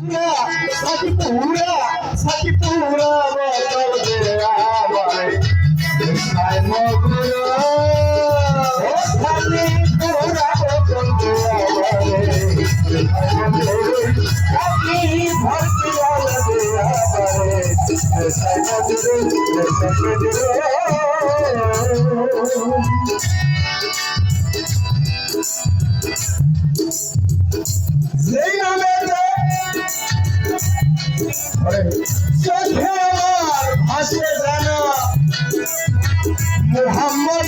Saki pura botol de amare. Sai mogura, saki pura botol de amare. Saki bharti wala de amare. Sai mogura, সেই নামে চোখে আমার ভাসে জানা মুহাম্মদ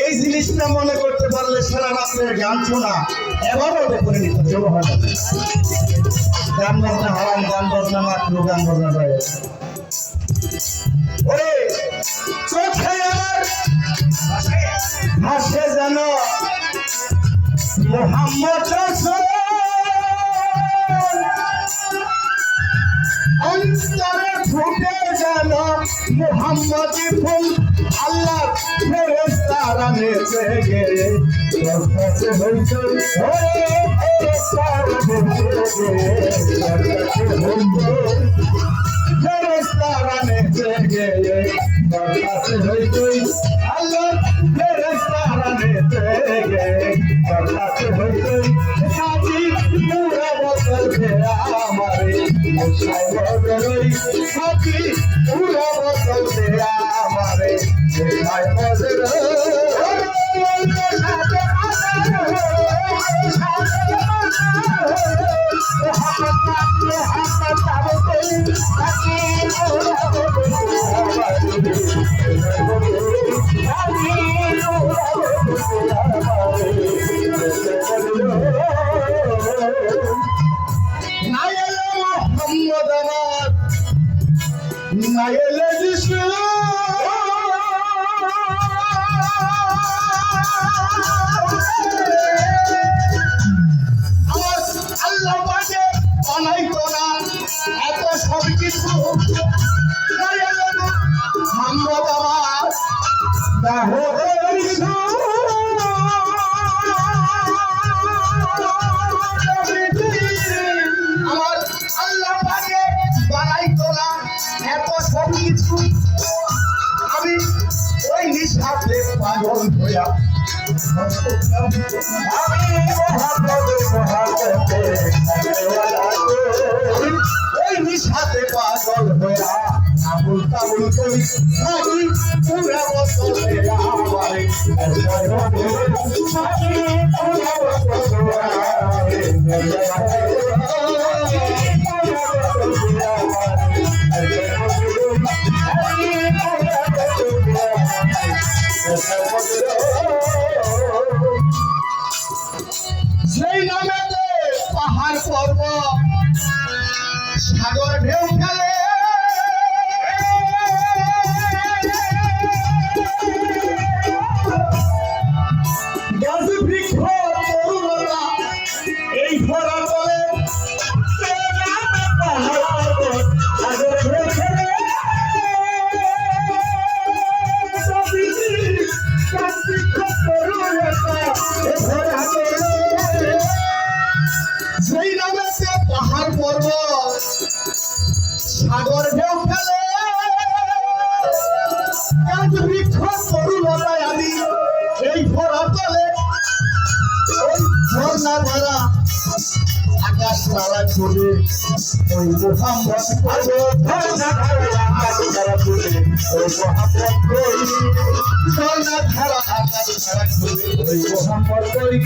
এই জিনিসটা মনে করতে পারলে সারা রাত্রের গান শোনা এবারও করে নিতে ব্যবহার গান বাজনা হারাম, গান বাজনা মাত্র, গান বাজনা পায় ওরে চোখে আমার ভাসে জানো মুহাম্মদ রাসূল অন্তরে ফুটে জানো মুহাম্মদি ফুল আল্লাহ ফেরেশতারা নেচে গে বরকত হইছে ওরে ফেরেশতারা নেচে গে ফেরেশতারা নেচে গে বরকত হইছে আল্লাহ ফেরেশতারা নেচে গে বরকত হইছে সাথী পুরা বছর ফেরা আমারে মুসাইবরই সাথী পুরা বছর ফেরা আমারে দেখায় মজর নাইলে যিশু আল্লাহ পাকে বানাইতো না এত সব কিছু নাইলে মোহাম্মদ আমার দাহো যিশু আমার আল্লাহ পাকে বানাইতো না এত সব কিছু আমি ওই নিঃশ্বাসে পাগল হইয়া আমি ওই নিঃশ্বাসে পাগল হইয়া আবুল তাবুল করি আমি পুরা বছর আমারে সেই নামেতে পাহাড় পর্বত সাগর ঢেউ খেলে গাছ বৃক্ষ তরুণতা এই ভরা চলে পাহাড় পর্বত সাগর ঢেউ খেলে সেই নামেতে পাহাড় পর্বত সাগর ঢেউ খেলে গাছ বৃক্ষ তরুণতায় আমি এই ভরা তলে ওই ঝর্ণা ধারা আকাশ তারা ছুটে ওই মুহাম্মদ ঝর্ণা ধারা আকাশ তারা ছুটে ওই মুহাম্মদ কই ঝর্ণা ধারা আকাশ তারা ছুটে ওই মুহাম্মদ কই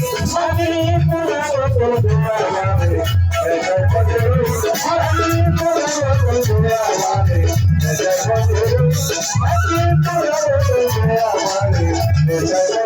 আমি পুরা বছর দুয়ারে এটাই বছর আমি পুরা বছর দুয়ারে এটাই বছর আমি পুরা বছর দুয়ারে এটাই